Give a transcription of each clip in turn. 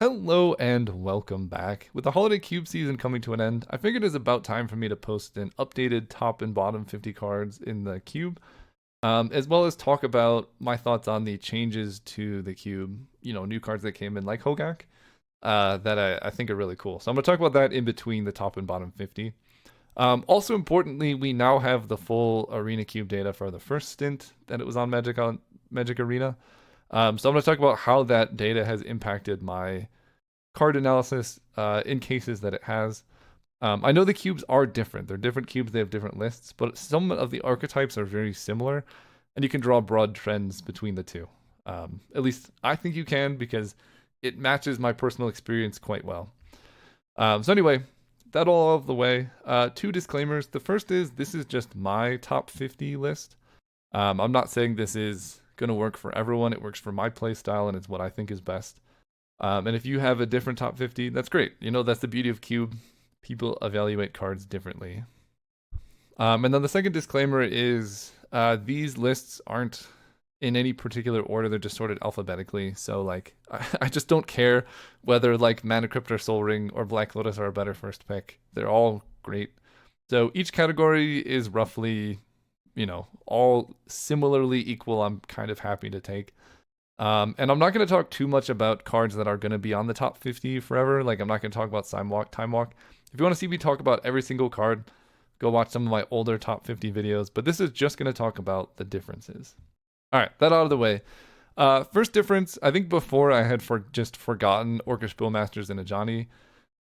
Hello and welcome back. With the holiday cube season coming to an end, I figured it's about time for me to post an updated top and bottom 50 cards in the cube, as well as talk about my thoughts on the changes to the cube, new cards that came in like Hogak, that I think are really cool. So I'm going to talk about that in between the top and bottom 50. Also importantly, we now have the full Arena Cube data for the first stint that it was on Magic Arena. So I'm going to talk about how that data has impacted my card analysis in cases that it has. I know the cubes are different. They're different cubes. They have different lists, but some of the archetypes are very similar, and you can draw broad trends between the two. At least I think you can because it matches my personal experience quite well. So anyway, that all out of the way. Two disclaimers. The first is this is just my top 50 list. I'm not saying this is going to work for everyone. It works for my play style, and it's what I think is best. And if you have a different top 50, that's great. That's the beauty of Cube. People evaluate cards differently. And then the second disclaimer is these lists aren't in any particular order. They're just sorted alphabetically. So, I just don't care whether, Mana Crypt or Soul Ring or Black Lotus are a better first pick. They're all great. So, each category is roughly, all similarly equal. I'm kind of happy to take. And I'm not going to talk too much about cards that are going to be on the top 50 forever. I'm not going to talk about Time Walk. If you want to see me talk about every single card, go watch some of my older top 50 videos. But this is just going to talk about the differences. All right, that out of the way. First difference, I think before I had just forgotten Orcish Bowmasters and Ajani.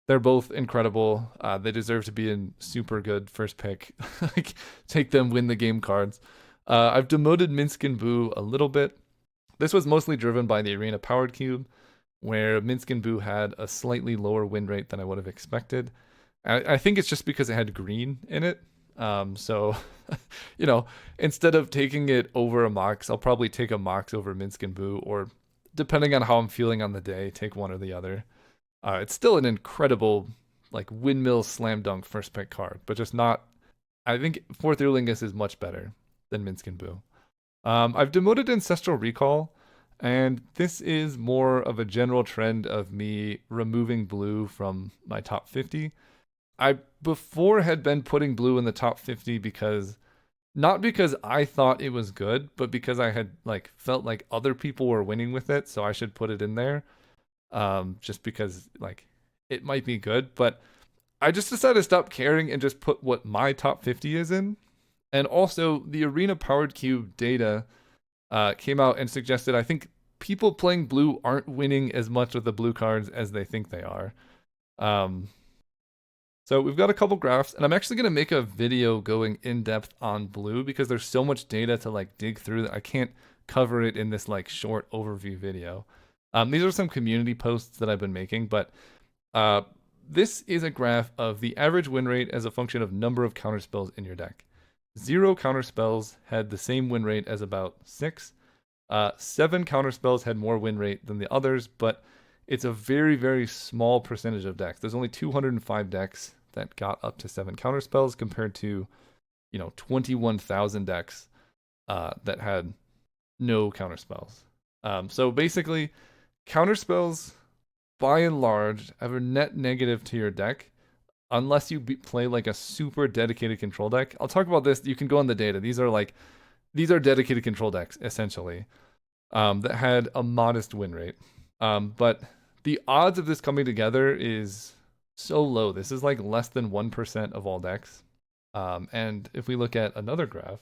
They're both incredible. They deserve to be in super good first pick. Take them, win the game cards. I've demoted Minsc and Boo a little bit. This was mostly driven by the Arena Powered Cube, where Minsc and Boo had a slightly lower win rate than I would have expected. I think it's just because it had green in it. So, instead of taking it over a Mox, I'll probably take a Mox over Minsc and Boo, or depending on how I'm feeling on the day, take one or the other. It's still an incredible, windmill slam dunk first pick card, but just not. I think Fourth Earlingus is much better than Minsc and Boo. I've demoted Ancestral Recall, and this is more of a general trend of me removing blue from my top 50. I before had been putting blue in the top 50 not because I thought it was good, but because I had felt like other people were winning with it, so I should put it in there. Just because it might be good, but I just decided to stop caring and just put what my top 50 is in. And also, the Arena Powered Cube data came out and suggested I think people playing blue aren't winning as much with the blue cards as they think they are. So we've got a couple graphs, and I'm actually going to make a video going in depth on blue because there's so much data to dig through that I can't cover it in this short overview video. These are some community posts that I've been making, but this is a graph of the average win rate as a function of number of counterspells in your deck. 0 counterspells had the same win rate as about 6. 7 counterspells had more win rate than the others, but it's a very, very small percentage of decks. There's only 205 decks that got up to 7 counterspells compared to, 21,000 decks that had no counterspells. So basically, counterspells, by and large, have a net negative to your deck unless you play a super dedicated control deck. I'll talk about this. You can go on the data. These are dedicated control decks, essentially, that had a modest win rate. But the odds of this coming together is so low. This is less than 1% of all decks. And if we look at another graph,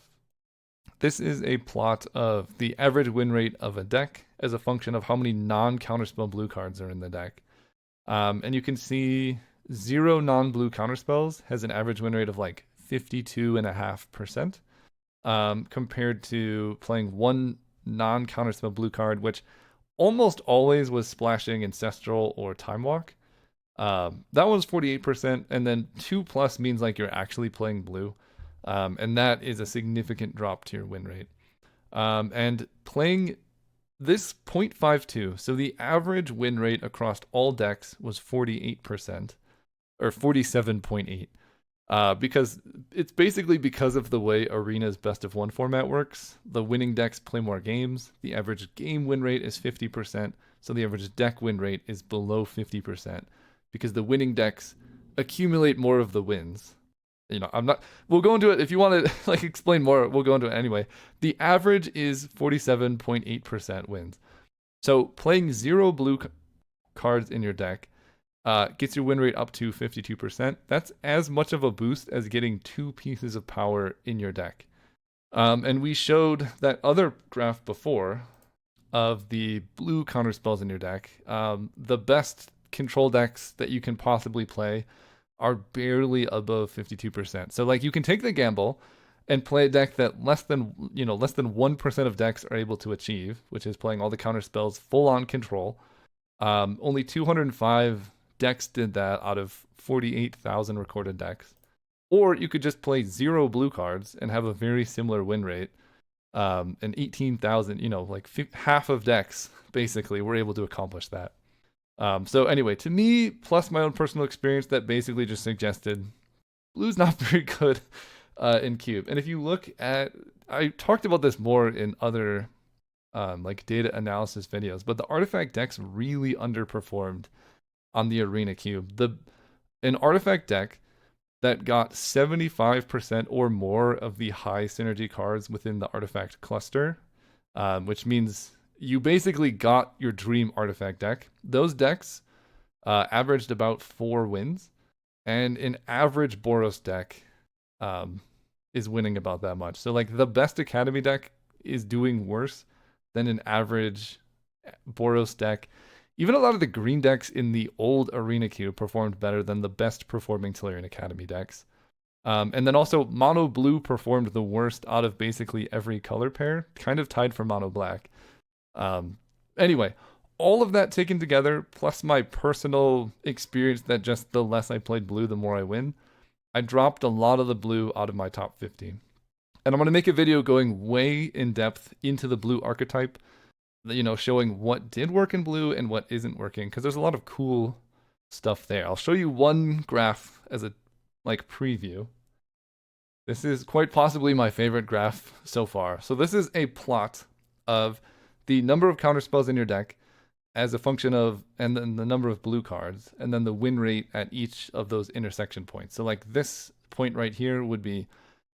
this is a plot of the average win rate of a deck as a function of how many non-counterspell blue cards are in the deck. And you can see 0 non-blue counterspells has an average win rate of 52.5%, compared to playing 1 non-counterspell blue card, which almost always was splashing Ancestral or Time Walk. That one's 48%, and then 2+ means you're actually playing blue. And that is a significant drop to your win rate. And playing this 0.52, so the average win rate across all decks was 48%, or 47.8. because it's basically because of the way Arena's best of one format works. The winning decks play more games. The average game win rate is 50%, so the average deck win rate is below 50% because the winning decks accumulate more of the wins. You know, I'm not. We'll go into it if you want to like explain more. We'll go into it anyway. The average is 47.8% wins. So playing 0 blue cards in your deck gets your win rate up to 52%. That's as much of a boost as getting 2 pieces of power in your deck. And we showed that other graph before of the blue counter spells in your deck. The best control decks that you can possibly play are barely above 52%. So like you can take the gamble and play a deck that less than 1% of decks are able to achieve, which is playing all the counter spells full on control. Only 205 decks did that out of 48,000 recorded decks. Or you could just play 0 blue cards and have a very similar win rate. And 18,000, like half of decks basically were able to accomplish that. So anyway, to me, plus my own personal experience, that basically just suggested blue's not very good in Cube. And if you look at, I talked about this more in other like data analysis videos, but the artifact decks really underperformed on the Arena Cube. An artifact deck that got 75% or more of the high synergy cards within the artifact cluster, which means you basically got your dream artifact deck. Those decks averaged about 4 wins, and an average Boros deck is winning about that much. So like the best Academy deck is doing worse than an average Boros deck. Even a lot of the green decks in the old Arena Cube performed better than the best performing Tolarian Academy decks. And then also mono blue performed the worst out of basically every color pair, kind of tied for mono black. Anyway, all of that taken together, plus my personal experience that just the less I played blue, the more I win, I dropped a lot of the blue out of my top 50. And I'm going to make a video going way in depth into the blue archetype, showing what did work in blue and what isn't working, because there's a lot of cool stuff there. I'll show you one graph as a preview. This is quite possibly my favorite graph so far. So this is a plot of the number of counterspells in your deck as a function of, and then the number of blue cards, and then the win rate at each of those intersection points. So like this point right here would be,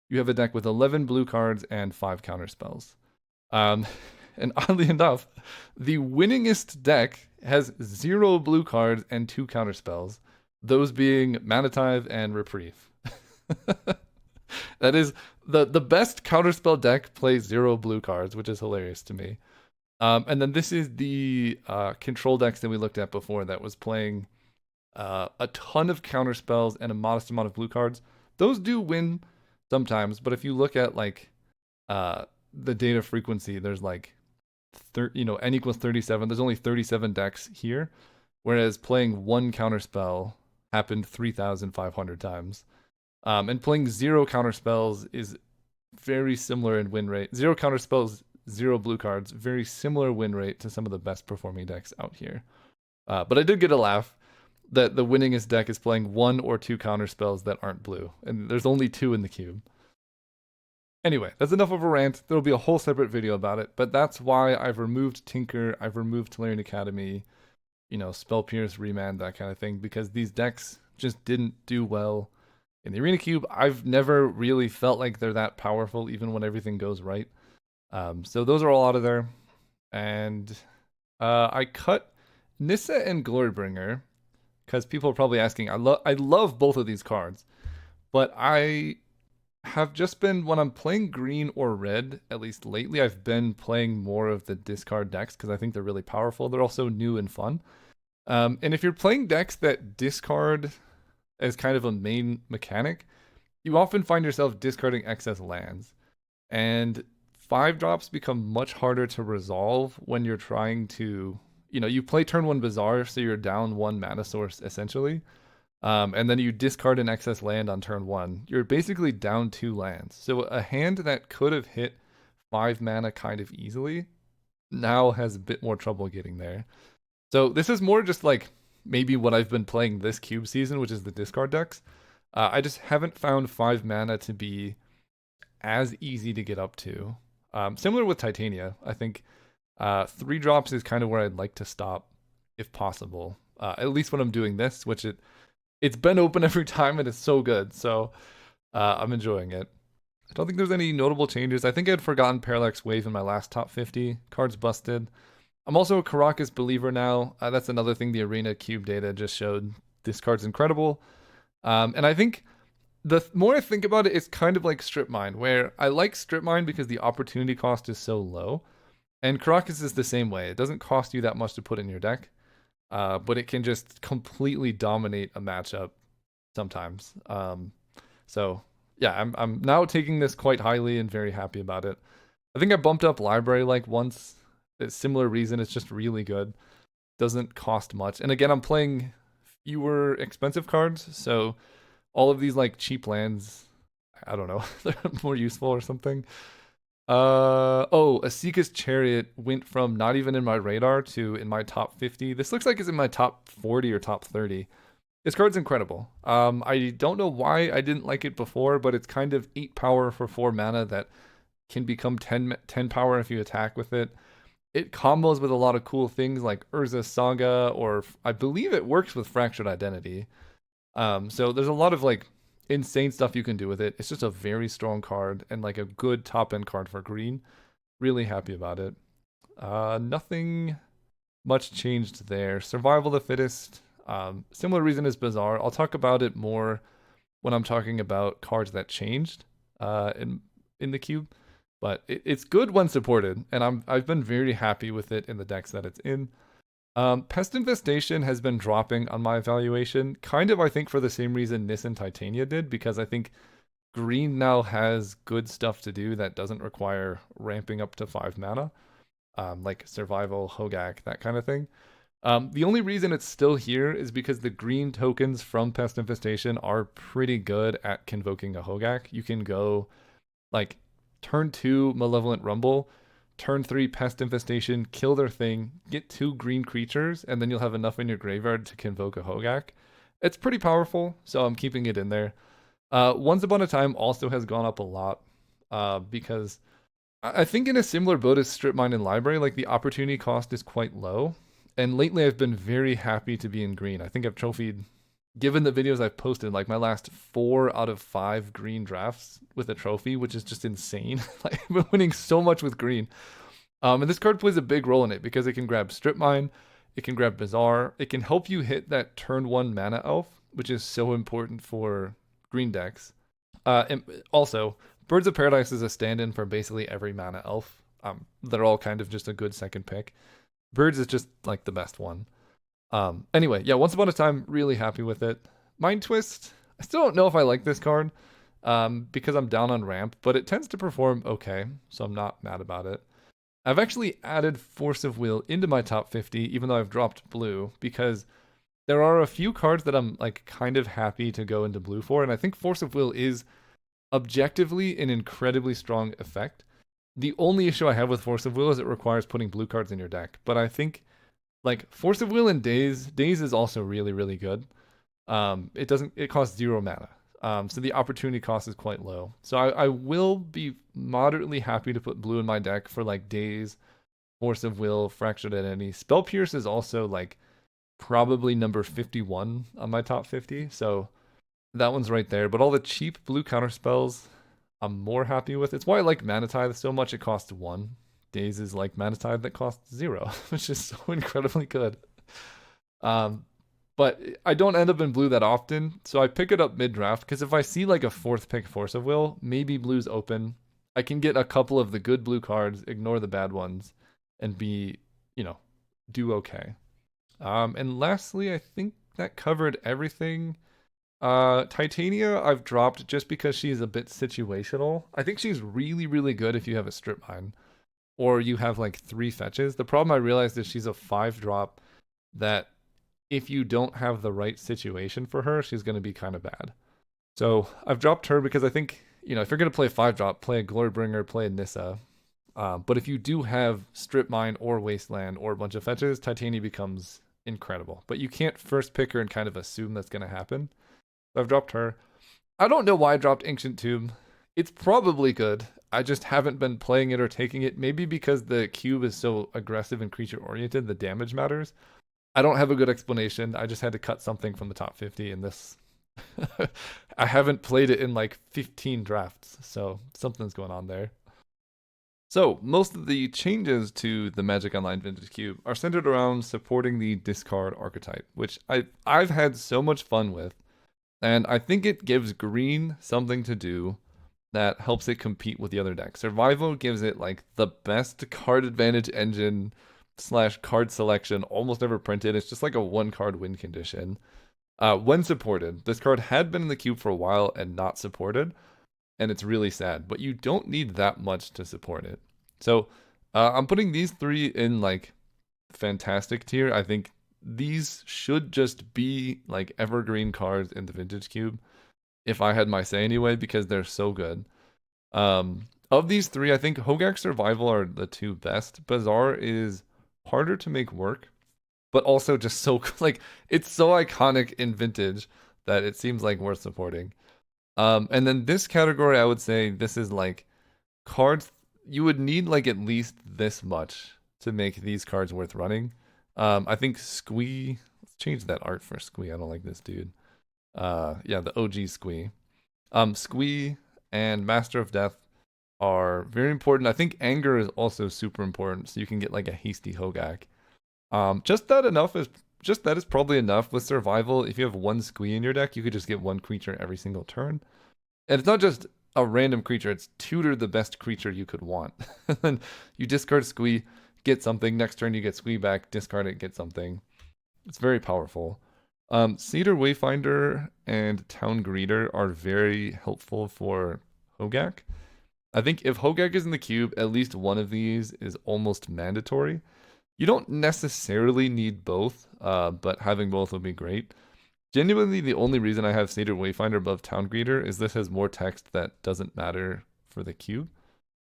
you have a deck with 11 blue cards and 5 counterspells. And oddly enough, the winningest deck has 0 blue cards and 2 counterspells, those being Manative and Reprieve. That is, the best counterspell deck plays 0 blue cards, which is hilarious to me. And then this is the control decks that we looked at before that was playing a ton of counterspells and a modest amount of blue cards. Those do win sometimes, but if you look at the data frequency, there's n equals 37. There's only 37 decks here, whereas playing 1 counterspell happened 3,500 times. And playing 0 counterspells is very similar in win rate. 0 counterspells, 0 blue cards, very similar win rate to some of the best performing decks out here. But I did get a laugh that the winningest deck is playing 1 or 2 counterspells that aren't blue, and there's only 2 in the cube. Anyway, that's enough of a rant. There'll be a whole separate video about it, but that's why I've removed Tinker, I've removed Tolarian Academy, Spell Pierce, Remand, that kind of thing, because these decks just didn't do well in the Arena Cube. I've never really felt like they're that powerful, even when everything goes right. So those are all out of there. And I cut Nissa and Glorybringer, because people are probably asking, I love both of these cards, but I have just been, when I'm playing green or red, at least lately, I've been playing more of the discard decks because I think they're really powerful. They're also new and fun. And if you're playing decks that discard as kind of a main mechanic, you often find yourself discarding excess lands. And 5-drops become much harder to resolve when you're trying to, you play turn 1 Bazaar, so you're down 1 mana source essentially. And then you discard an excess land on turn 1. You're basically down 2 lands. So a hand that could have hit 5 mana kind of easily now has a bit more trouble getting there. So this is more just maybe what I've been playing this cube season, which is the discard decks. I just haven't found 5 mana to be as easy to get up to. Similar with Titania, I think 3 drops is kind of where I'd like to stop if possible. At least when I'm doing this, which it's been open every time and it's so good. So I'm enjoying it. I don't think there's any notable changes. I think I'd forgotten Parallax Wave in my last top 50. Cards busted. I'm also a Caracas believer now. That's another thing the Arena Cube data just showed. This card's incredible. And I think the more I think about it, it's kind of like Strip Mine, where I like Strip Mine because the opportunity cost is so low. And Caracas is the same way. It doesn't cost you that much to put in your deck, but it can just completely dominate a matchup sometimes. So yeah, I'm now taking this quite highly and very happy about it. I think I bumped up Library like once. It's similar reason. It's just really good. Doesn't cost much. And again, I'm playing fewer expensive cards, so all of these like cheap lands, I don't know, they're more useful or something. Asika's Chariot went from not even in my radar to in my top 50. This looks like it's in my top 40 or top 30. This card's incredible. I don't know why I didn't like it before, but it's kind of 8 power for 4 mana that can become 10 power if you attack with it. It combos with a lot of cool things like Urza's Saga, or I believe it works with Fractured Identity. So there's a lot of like insane stuff you can do with it. It's just a very strong card and like a good top end card for green. Really happy about it. Nothing much changed there. Survival of the Fittest. Similar reason as Bazaar. I'll talk about it more when I'm talking about cards that changed in the cube. But it's good when supported, and I've been very happy with it in the decks that it's in. Pest Infestation has been dropping on my evaluation, kind of I think for the same reason Nis and Titania did, because I think green now has good stuff to do that doesn't require ramping up to 5 mana, like Survival, Hogak, that kind of thing. The only reason it's still here is because the green tokens from Pest Infestation are pretty good at convoking a Hogak. You can go like turn 2 Malevolent Rumble, turn 3 Pest Infestation, kill their thing, get 2 green creatures, and then you'll have enough in your graveyard to convoke a Hogak. It's pretty powerful, so I'm keeping it in there. Once Upon a Time also has gone up a lot because I think in a similar boat as Strip Mine and Library, like the opportunity cost is quite low. And lately I've been very happy to be in green. I think I've trophied, given the videos I've posted, like my last 4 out of 5 green drafts with a trophy, which is just insane. Like, I've been winning so much with green. And this card plays a big role in it because it can grab Strip Mine, it can grab Bazaar, it can help you hit that turn 1 mana elf, which is so important for green decks. And also, Birds of Paradise is a stand-in for basically every mana elf. They're all kind of just a good second pick. Birds is just like the best one. Anyway, yeah, Once Upon a Time, really happy with it. Mind Twist, I still don't know if I like this card because I'm down on ramp, but it tends to perform okay, so I'm not mad about it. I've actually added Force of Will into my top 50, even though I've dropped blue, because there are a few cards that I'm like kind of happy to go into blue for, and I think Force of Will is objectively an incredibly strong effect. The only issue I have with Force of Will is it requires putting blue cards in your deck, but I think like Force of Will and Daze is also really, really good. It costs 0 mana. So the opportunity cost is quite low. So I will be moderately happy to put blue in my deck for like Daze, Force of Will, Fractured Identity. Spell Pierce is also like probably number 51 on my top 50. So that one's right there. But all the cheap blue counter spells, I'm more happy with. It's why I like Mana Tithe so much. It costs 1. Daze is like Mana Tithe that costs 0, which is so incredibly good. But I don't end up in blue that often, so I pick it up mid-draft, because if I see like a 4th pick Force of Will, maybe blue's open. I can get a couple of the good blue cards, ignore the bad ones, and be, do okay. And lastly, I think that covered everything. Titania I've dropped just because she's a bit situational. I think she's really, really good if you have a Strip Mine, or you have like 3 fetches. The problem I realized is she's a 5-drop that if you don't have the right situation for her, she's going to be kind of bad. So I've dropped her because I think, if you're going to play a 5-drop, play a Glorybringer, play a Nissa. But if you do have Strip Mine or Wasteland or a bunch of fetches, Titania becomes incredible. But you can't first pick her and kind of assume that's going to happen. So I've dropped her. I don't know why I dropped Ancient Tomb. It's probably good. I just haven't been playing it or taking it. Maybe because the cube is so aggressive and creature oriented, the damage matters. I don't have a good explanation. I just had to cut something from the top 50 in this. I haven't played it in like 15 drafts, so something's going on there. So, most of the changes to the Magic Online Vintage Cube are centered around supporting the discard archetype, which I've had so much fun with, and I think it gives green something to do that helps it compete with the other decks. Survival gives it like the best card advantage engine slash card selection almost ever printed. It's just like a one card win condition. When supported, this card had been in the cube for a while and not supported, and it's really sad, but you don't need that much to support it. So I'm putting these three in like fantastic tier. I think these should just be like evergreen cards in the vintage cube, if I had my say anyway, because they're so good. Of these three, I think Hogak Survival are the two best. Bazaar is harder to make work, but also just so like it's so iconic in vintage that it seems like worth supporting. And then this category, I would say this is like cards you would need like at least this much to make these cards worth running. I think Squee. Let's change that art for Squee. I don't like this dude. Yeah, the OG Squee. Squee and Master of Death are very important. I think Anger is also super important, so you can get like a hasty Hogak. Just that is probably enough with Survival. If you have one Squee in your deck, you could just get one creature every single turn. And it's not just a random creature, it's tutor the best creature you could want. And then you discard Squee, get something. Next turn you get Squee back, discard it, get something. It's very powerful. Cedar Wayfinder and Town Greeter are very helpful for Hogak. I think if Hogak is in the cube, at least one of these is almost mandatory. You don't necessarily need both, but having both would be great. Genuinely, the only reason I have Cedar Wayfinder above Town Greeter is this has more text that doesn't matter for the cube.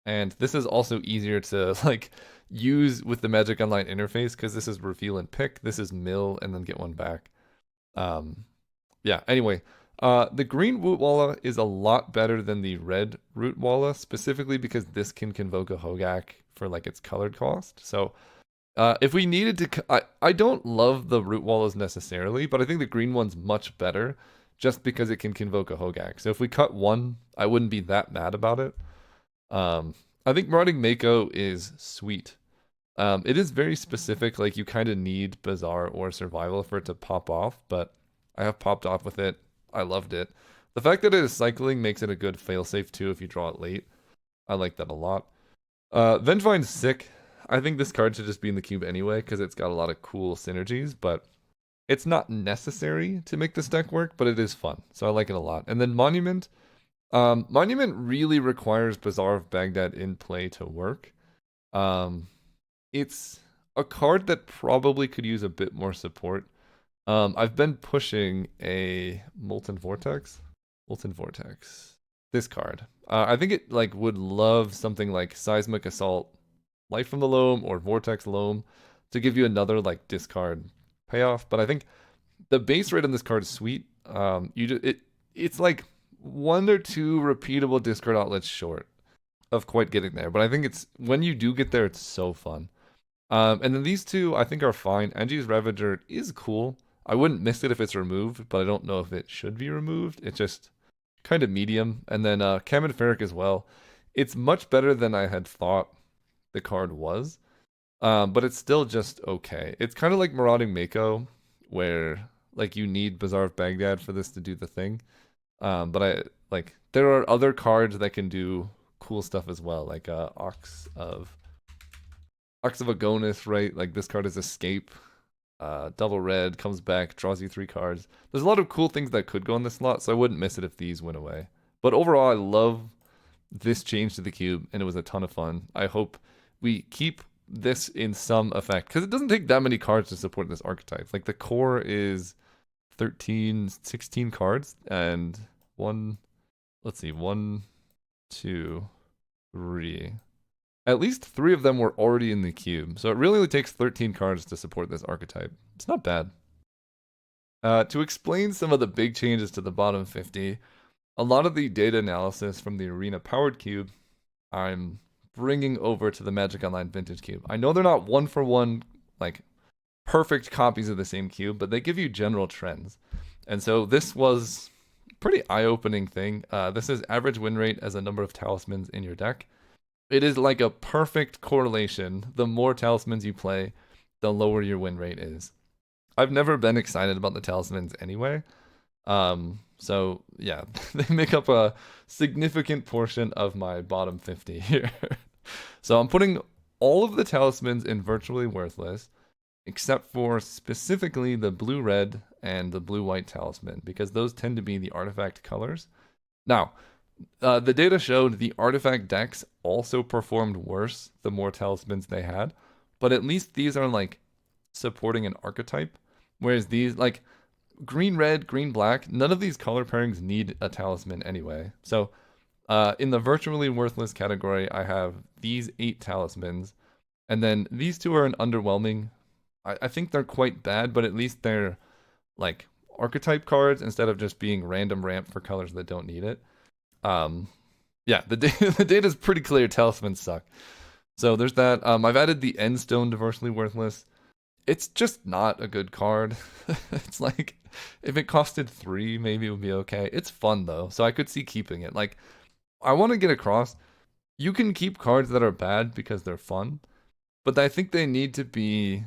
And this is also easier to like use with the Magic Online interface because this is reveal and pick, this is mill, and then get one back. Yeah, anyway, the green Root Walla is a lot better than the red Root Walla, specifically because this can convoke a Hogak for like its colored cost. So if we needed to, I don't love the Root Wallas necessarily, but I think the green one's much better just because it can convoke a Hogak. So if we cut one, I wouldn't be that mad about it. I think Marauding Mako is sweet. It is very specific, like you kind of need Bazaar or Survival for it to pop off, but I have popped off with it. I loved it. The fact that it is cycling makes it a good failsafe too if you draw it late. I like that a lot. Vengevine's sick. I think this card should just be in the cube anyway because it's got a lot of cool synergies, but it's not necessary to make this deck work, but it is fun. So I like it a lot. And then Monument. Monument really requires Bazaar of Baghdad in play to work. It's a card that probably could use a bit more support. I've been pushing a Molten Vortex. This card. I think it like would love something like Seismic Assault, Life from the Loam, or Vortex Loam to give you another like discard payoff. But I think the base rate on this card is sweet. It's like one or two repeatable discard outlets short of quite getting there. But I think it's when you do get there, it's so fun. And then these two I think are fine. Angie's Ravager is cool. I wouldn't miss it if it's removed, but I don't know if it should be removed. It's just kind of medium. And then Kamen Ferric as well. It's much better than I had thought the card was. But it's still just okay. It's kind of like Marauding Mako, where like you need Bazaar of Baghdad for this to do the thing. But I like there are other cards that can do cool stuff as well, like Ox of Agonis, right? Like this card is Escape. Double red, comes back, draws you 3 cards. There's a lot of cool things that could go in this slot, so I wouldn't miss it if these went away. But overall, I love this change to the cube, and it was a ton of fun. I hope we keep this in some effect, because it doesn't take that many cards to support this archetype. Like the core is 13, 16 cards, and one, 2, 3. At least 3 of them were already in the cube, so it really only takes 13 cards to support this archetype. It's not bad. To explain some of the big changes to the bottom 50, a lot of the data analysis from the Arena Powered Cube, I'm bringing over to the Magic Online Vintage Cube. I know they're not one for one, like perfect copies of the same cube, but they give you general trends. And so this was a pretty eye-opening thing. This is average win rate as a number of talismans in your deck. It is like a perfect correlation. The more talismans you play, the lower your win rate is. I've never been excited about the talismans anyway. So yeah, they make up a significant portion of my bottom 50 here. So I'm putting all of the talismans in virtually worthless, except for specifically the blue-red and the blue-white talisman, because those tend to be the artifact colors. Now, the data showed the artifact decks also performed worse the more talismans they had, but at least these are like supporting an archetype, whereas these like green red, green black, none of these color pairings need a talisman anyway. So in the virtually worthless category, I have these 8 talismans, and then these 2 are an underwhelming. I think they're quite bad, but at least they're like archetype cards instead of just being random ramp for colors that don't need it. Yeah, the data is pretty clear. Talismans suck. So there's that. I've added the Endstone to virtually worthless. It's just not a good card. It's like, if it costed 3, maybe it would be okay. It's fun though, so I could see keeping it. Like, I want to get across, you can keep cards that are bad because they're fun, but I think they need to be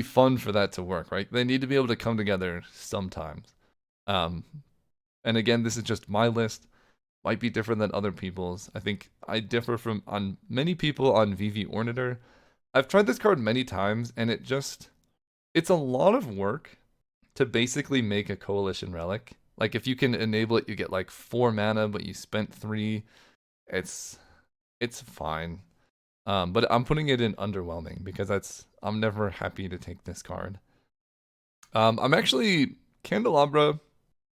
fun for that to work, right? They need to be able to come together sometimes. And again, this is just my list. Might be different than other people's. I think I differ from on many people on VV Orniter. I've tried this card many times, and it's a lot of work to basically make a Coalition Relic. Like, if you can enable it, you get like 4 mana, but you spent 3. It's fine. But I'm putting it in underwhelming because I'm never happy to take this card. I'm actually Candelabra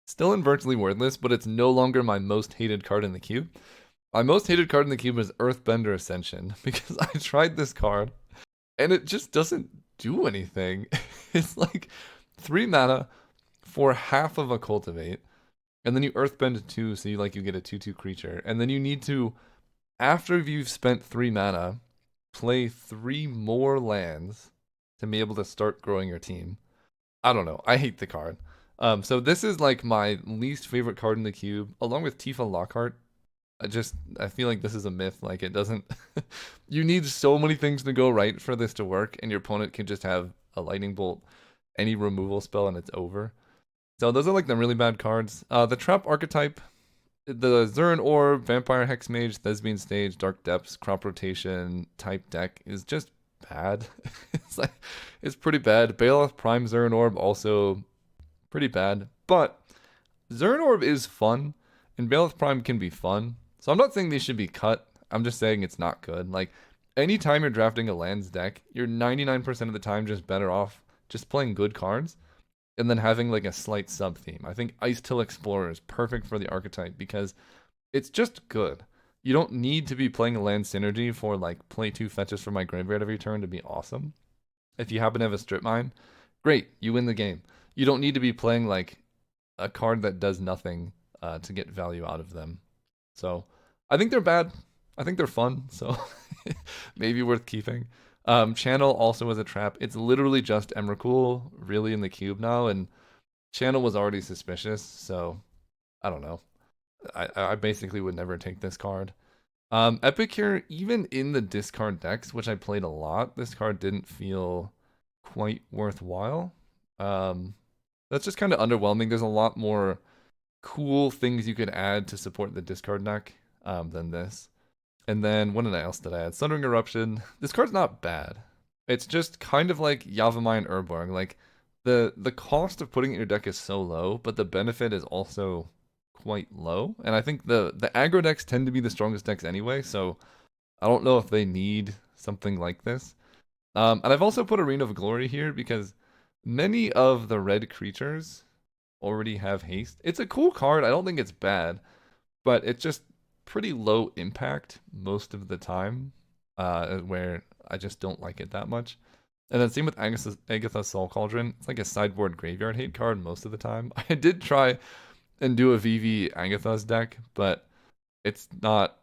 still in virtually worthless, but it's no longer my most hated card in the cube. My most hated card in the cube is Earthbender Ascension because I tried this card and it just doesn't do anything. It's like 3 mana for half of a Cultivate, and then you Earthbend 2, so you get a 2/2 creature, and then you need to, after you've spent 3 mana, play 3 more lands to be able to start growing your team. I don't know. I hate the card. So this is like my least favorite card in the cube, along with Tifa Lockhart. I feel like this is a myth. Like, it doesn't. You need so many things to go right for this to work, and your opponent can just have a lightning bolt, any removal spell, and it's over. So those are like the really bad cards. The trap archetype, the Zurin Orb, Vampire Hexmage, Thespian Stage, Dark Depths, Crop Rotation type deck is just bad. It's pretty bad. Baloth Prime Zurin Orb also pretty bad, but Zurin Orb is fun, and Baloth Prime can be fun. So I'm not saying these should be cut. I'm just saying it's not good. Like, anytime you're drafting a lands deck, you're 99% of the time just better off just playing good cards and then having like a slight sub theme. I think Ice Till Explorer is perfect for the archetype because it's just good. You don't need to be playing a land synergy for like play 2 fetches from my graveyard every turn to be awesome. If you happen to have a strip mine, great, you win the game. You don't need to be playing like a card that does nothing to get value out of them. So I think they're bad. I think they're fun, so maybe worth keeping. Channel also is a trap. It's literally just Emrakul really in the cube now, and Channel was already suspicious, so I don't know. I basically would never take this card. Epicure, even in the discard decks, which I played a lot, this card didn't feel quite worthwhile. That's just kind of underwhelming. There's a lot more cool things you could add to support the discard deck than this. And then what else did I add? Sundering Eruption. This card's not bad. It's just kind of like Yavimaya and Urborg. Like, the cost of putting it in your deck is so low, but the benefit is also quite low. And I think the aggro decks tend to be the strongest decks anyway, so I don't know if they need something like this. And I've also put Arena of Glory here because many of the red creatures already have haste. It's a cool card. I don't think it's bad, but it's just pretty low impact most of the time, where I just don't like it that much. And then same with Agatha's Soul Cauldron. It's like a sideboard graveyard hate card most of the time. I did try and do a VV Agatha's deck, but it's not.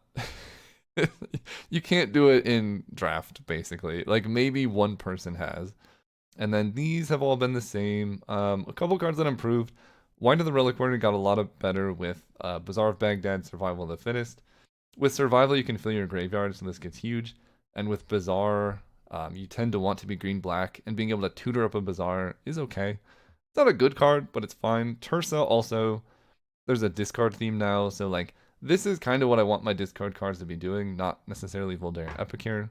You can't do it in draft, basically. Like maybe one person has. And then these have all been the same. A couple cards that improved. Wind of the Reliquary got a lot of better with Bazaar of Baghdad, Survival of the Fittest. With Survival, you can fill your graveyard, so this gets huge. And with Bazaar, you tend to want to be green-black, and being able to tutor up a Bazaar is okay. It's not a good card, but it's fine. Tursa also, there's a discard theme now, so like, this is kind of what I want my discard cards to be doing, not necessarily Voldaren Epicure,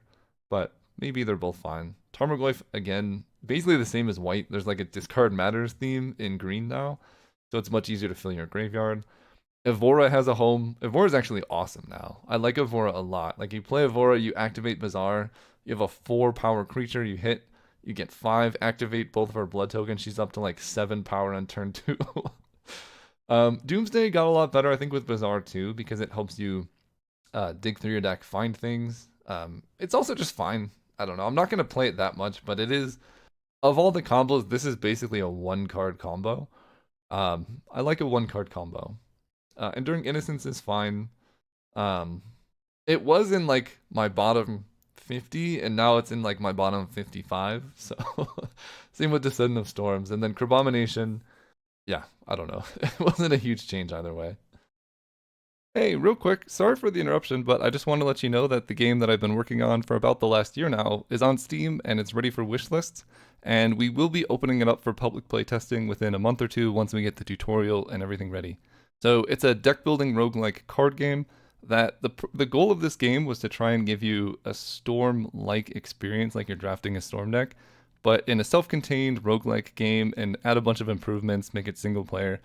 but maybe they're both fine. Tarmogoyf, again, basically the same as white. There's like a discard matters theme in green now, so it's much easier to fill your graveyard. Evora has a home. Evora is actually awesome now. I like Evora a lot. Like you play Evora, you activate Bazaar, you have a 4 power creature, you hit, you get 5, activate both of her blood tokens. She's up to like 7 power on turn 2. Doomsday got a lot better, I think, with Bazaar too, because it helps you dig through your deck, find things. It's also just fine. I don't know. I'm not going to play it that much, but it is, of all the combos, this is basically a 1-card combo. I like a 1-card combo. Enduring Innocence is fine. It was in like my bottom 50, and now it's in like my bottom 55. So same with Descendant of Storms, and then Crabomination. Yeah, I don't know. It wasn't a huge change either way. Hey, real quick, sorry for the interruption, but I just want to let you know that the game that I've been working on for about the last year now is on Steam and it's ready for wish lists. And we will be opening it up for public play testing within a month or two once we get the tutorial and everything ready. So it's a deck building roguelike card game that the goal of this game was to try and give you a Storm-like experience, like you're drafting a Storm deck, but in a self-contained roguelike game, and add a bunch of improvements, make it single player,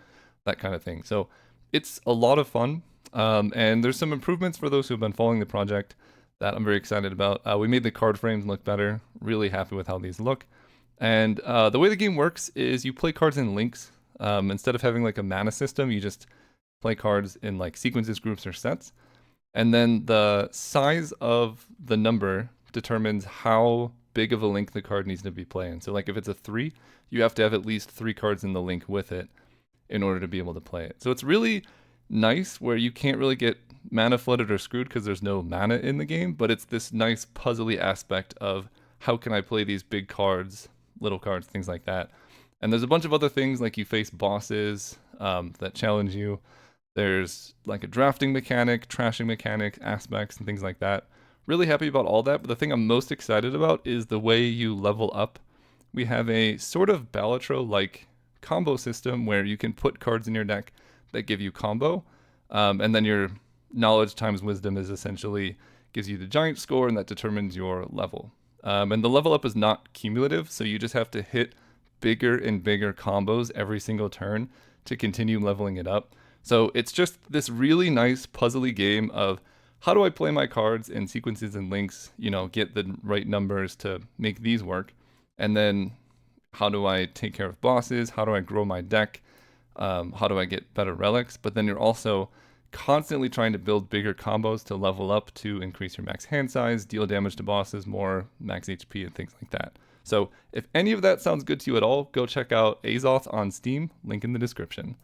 that kind of thing. So it's a lot of fun. And there's some improvements for those who've been following the project that I'm very excited about. We made the card frames look better. Really happy with how these look. And the way the game works is you play cards in links. Instead of having like a mana system, you just play cards in like sequences, groups, or sets. And then the size of the number determines how big of a link the card needs to be playing. So like if it's a 3, you have to have at least 3 cards in the link with it in order to be able to play it. So it's really nice where you can't really get mana flooded or screwed because there's no mana in the game, but it's this nice puzzly aspect of how can I play these big cards, little cards, things like that. And there's a bunch of other things, like you face bosses that challenge you. There's like a drafting mechanic, trashing mechanic, aspects, and things like that. Really happy about all that, but the thing I'm most excited about is the way you level up. We have a sort of Balatro-like combo system where you can put cards in your deck that give you combo, and then your knowledge times wisdom is essentially gives you the giant score, and that determines your level. And the level up is not cumulative, so you just have to hit bigger and bigger combos every single turn to continue leveling it up. So it's just this really nice puzzly game of how do I play my cards in sequences and links, you know, get the right numbers to make these work, and then how do I take care of bosses, how do I grow my deck, how do I get better relics, but then you're also constantly trying to build bigger combos to level up to increase your max hand size, deal damage to bosses more, max HP, and things like that. So if any of that sounds good to you at all, go check out Azoth on Steam, link in the description.